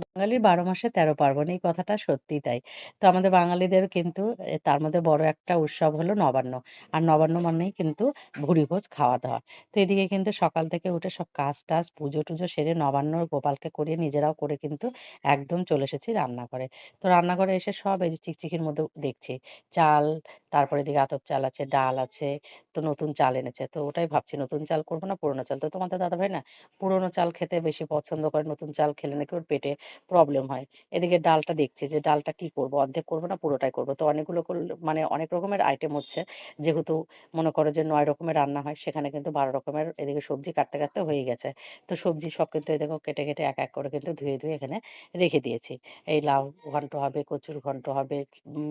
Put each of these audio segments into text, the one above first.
বাঙালির ১২ মাসে ১৩ পার্বণ এই কথাটা সত্যিই তাই। তো আমাদের বাঙালিদের কিন্তু তার মধ্যে বড় একটা উৎসব হলো নবান্ন। আর নবান্ন মানেই কিন্তু ভুরিভোজ খাওয়া-দাওয়া। তো এদিকে কিন্তু সকাল থেকে উঠে সব কাজ-টাজ পুজো-টুজো সেরে নবান্ন গোপালকে করিয়ে নিজেরাও করে কিন্তু একদম চলে এসেছি রান্নাঘরে। তো রান্নাঘরে এসে সব এই যে চিকচিকির মধ্যে দেখছি চাল, তারপরে এদিকে আতপ চাল আছে, ডাল আছে, তো নতুন চাল এনেছে। তো ওটাই ভাবছি নতুন চাল করব না পুরনো চাল। তো তোমাদের দাদাভাই না পুরনো চাল খেতে বেশি পছন্দ করে, নতুন চাল খেলে নাকি ওর পেটে প্রবলেম হয়। এদিকে ডালটা দেখছি যে ডালটা কি করব? অর্ধেক করব না পুরোটাই করব। তো অনেকগুলো মানে অনেক রকমের আইটেম হচ্ছে। যেহেতু মনে করো যে ৯ রকমের রান্না হয় সেখানে কিন্তু ১২ রকমের এদিকে সবজি কাটতে হয়েই গেছে। তো সবজি সব কিন্তু এই দেখো কেটে এক, এক করে কিন্তু ধুয়ে এখানে রেখে দিয়েছি। এই লাউ ঘন্ট হবে, কচুর ঘন্ট হবে,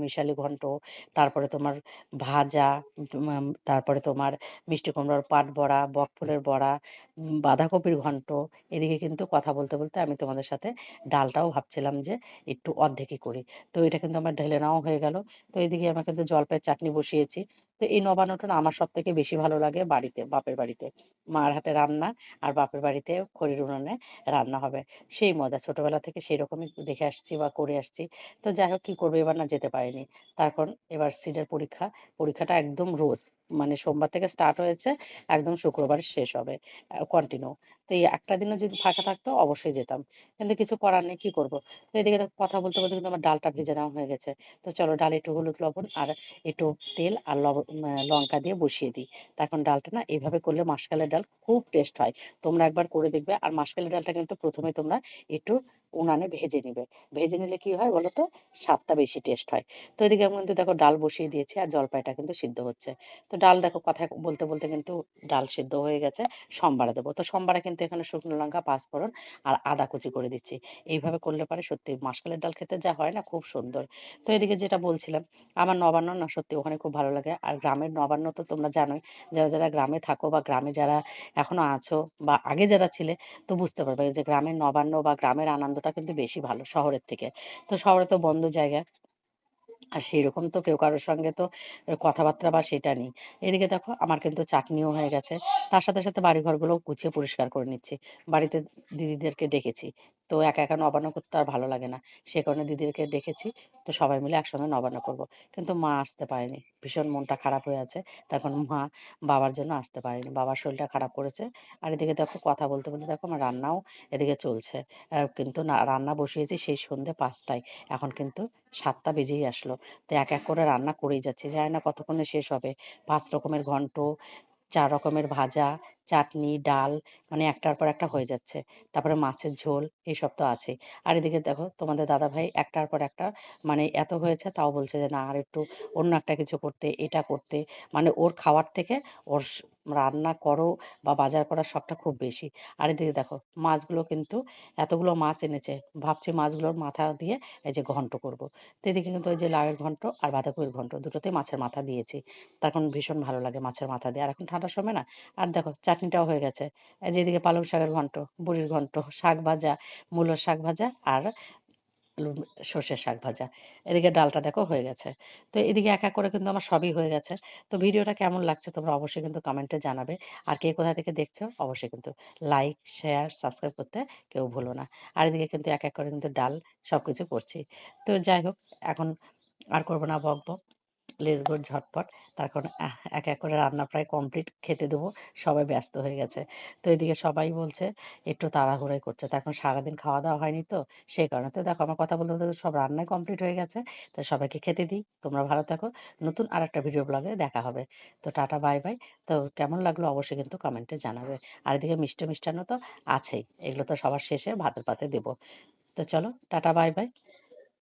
মিশালি ঘন্ট, তারপরে তোমার ভাজা, তারপরে তোমার মিষ্টি কুমড়োর পাট বড়া, বকফুলের বড়া, বাঁধাকপির ঘন্ট। এদিকে কিন্তু কথা বলতে আমি তোমাদের সাথে ডালটাও ভাবছিলাম যে একটু অর্ধেকই করি। তো এটা কিন্তু আমার ঢেলে নেওয়া হয়ে গেল। তো এদিকে আমার কিন্তু জলপাইয়ের চাটনি বসিয়েছি। তো এই নবান্নটা না আমার সবথেকে বেশি ভালো লাগে বাড়িতে, বাপের বাড়িতে। মার হাতে রান্না আর বাপের বাড়িতে খড়ির উনুনে রান্না হবে। সেই মজা ছোটবেলা থেকে সেরকমই দেখে আসছি বা করে আসছি। তো যাই হোক কি করব এবার না যেতে পারিনি। তারপর এবার সিডের পরীক্ষা। পরীক্ষাটা একদম রোজ মানে সোমবার থেকে স্টার্ট হয়েছে, একদম শুক্রবার শেষ হবে। কন্টিনিউ। তো এই একটা দিনও যদি ফাঁকা থাকতো অবশ্যই যেতাম। কিন্তু কিছু করার নেই, কি করব? তো এদিকে দেখো কথা বলতে কিন্তু আমার ডালটা ভেজে নেওয়া হয়ে গেছে। তো চলো ডালে একটু হলুদ লবণ আর একটু তেল আর লঙ্কা দিয়ে বসিয়ে দিই। তো এখন ডালটা না এভাবে করলে মাসকালের ডাল খুব টেস্ট হয়। তোমরা একবার করে দেখবে। আর মাসকালের ডালটা কিন্তু ১ম এ তোমরা একটু উনানে ভেজে নিবে। ভেজে নিলে কি হয় বলো তো? স্বাদটা বেশি টেস্ট হয়। তো এদিকে আমি কিন্তু দেখো ডাল বসিয়ে দিয়েছি আর জলপাইটা কিন্তু সিদ্ধ হচ্ছে। তো ডাল দেখো কথা বলতে কিন্তু ডাল সিদ্ধ হয়ে গেছে। সম্বারে দেবো। তো সম্বারে কিন্তু এখানে শুকনো লঙ্কা, পাঁচফোড়ন আর আদা কুচি করে দিচ্ছি। এইভাবে করলে পরে সত্যি মাসকলাইয়ের ডাল খেতে যা হয় না খুব সুন্দর। তো এদিকে যেটা বলছিলাম, আমার নবান্ন না সত্যি ওখানে খুব ভালো লাগে। আর গ্রামের নবান্ন তো তোমরা জানোই। যারা গ্রামে থাকো বা গ্রামে যারা এখনো আছো বা আগে যারা ছিলে তো বুঝতে পারবে যে গ্রামের নবান্ন বা গ্রামের আনন্দটা কিন্তু বেশি ভালো শহরের থেকে। তো শহরে তো বন্ধ জায়গা। আর সেরকম তো কেউ কারোর সঙ্গে তো কথাবার্তা বা সেটা নেই। এদিকে দেখো আমার কিন্তু চাটনিও হয়ে গেছে। তার সাথে বাড়িঘরগুলোও গুছিয়ে পরিষ্কার করে নিচ্ছি। বাড়িতে দিদিদেরকে ডেকেছি। তো একা নবান্ন করতে আর ভালো লাগে না। সে কারণে দিদিদেরকে ডেকেছি। তো সবাই মিলে একসঙ্গে নবান্ন করব। কিন্তু মা আসতে পারেনি। ভীষণ মনটা খারাপ হয়ে আছে। তখন মা বাবার জন্য আসতে পারেনি। বাবার শরীরটা খারাপ করেছে। আর এদিকে দেখো কথা বলতে দেখো আমার রান্নাও এদিকে চলছে। কিন্তু না রান্না বসিয়েছি সেই সন্ধ্যে ৫টায়। এখন কিন্তু ৭টা বেজেই আসলো। তো এক করে রান্না করেই যাচ্ছি। জানি না কতক্ষণে শেষ হবে। ৫ রকমের ঘন্ট, ৪ রকমের ভাজা, চাটনি, ডাল মানে একটার পর একটা হয়ে যাচ্ছে। তারপরে মাছের ঝোল এসব তো আছেই। আর এদিকে দেখো তোমাদের দাদাভাই একটার পর একটা মানে এত হয়েছে তাও বলছে যে না আরেকটু অন্য একটা কিছু করতে, এটা করতে। মানে ওর খাওয়ার থেকে ওর রান্না করো বা বাজার করার শখটা খুব বেশি। আর এদিকে দেখো মাছগুলো কিন্তু এতগুলো মাছ এনেছে। ভাবছি মাছগুলোর মাথা দিয়ে এই যে ঘন্ট করব। তো এদিকে কিন্তু ওই যে লাউয়ের ঘন্ট আর বাঁধাকপির ঘন্ট দুটোতেই মাছের মাথা দিয়েছি। তখন ভীষণ ভালো লাগে মাছের মাথা দিয়ে। আর এখন ঠান্ডার সময় না আর দেখো চাটনিটাও হয়ে গেছে। এই যে এদিকে পালং শাকের ঘন্ট, বড়ির ঘন্ট, শাক ভাজা, মূলোর শাক ভাজা আর লু সর্ষের শাক ভাজা। এদিকে ডালটা দেখো হয়ে গেছে। তো এদিকে এক করে কিন্তু আমার সবই হয়ে গেছে। তো ভিডিওটা কেমন লাগছে তোমরা অবশ্যই কিন্তু কমেন্টে জানাবে। আর কে কোথা থেকে দেখছো অবশ্যই কিন্তু লাইক, শেয়ার, সাবস্ক্রাইব করতে কেউ ভুলো না। আর এদিকে কিন্তু এক করে কিন্তু ডাল সবকিছু করছি। তো যাই হোক এখন আর করব না বকবক। লেটস গো ঝটপট। তার কারণ এক করে রান্না প্রায় কমপ্লিট খেতে দেবো। সবাই ব্যস্ত হয়ে গেছে। তো এদিকে সবাই বলছে একটু তাড়াহুড়োই করছে। তো এখন সারাদিন খাওয়া-দাওয়া হয়নি তো সেই কারণে। তো দেখো আমার কথা বলতে সব রান্নাই কমপ্লিট হয়ে গেছে। তো সবাইকে খেতে দিই। তোমরা ভালো থাকো। নতুন আরেকটা ভিডিও ব্লগে দেখা হবে। তো টাটা বাই বাই। তো কেমন লাগলো অবশ্যই কিন্তু কমেন্টে জানাবে। আর এদিকে মিষ্টান্ন তো আছেই। এগুলো তো সবার শেষে ভাতের পাতে দেবো। তো চলো টাটা বাই বাই।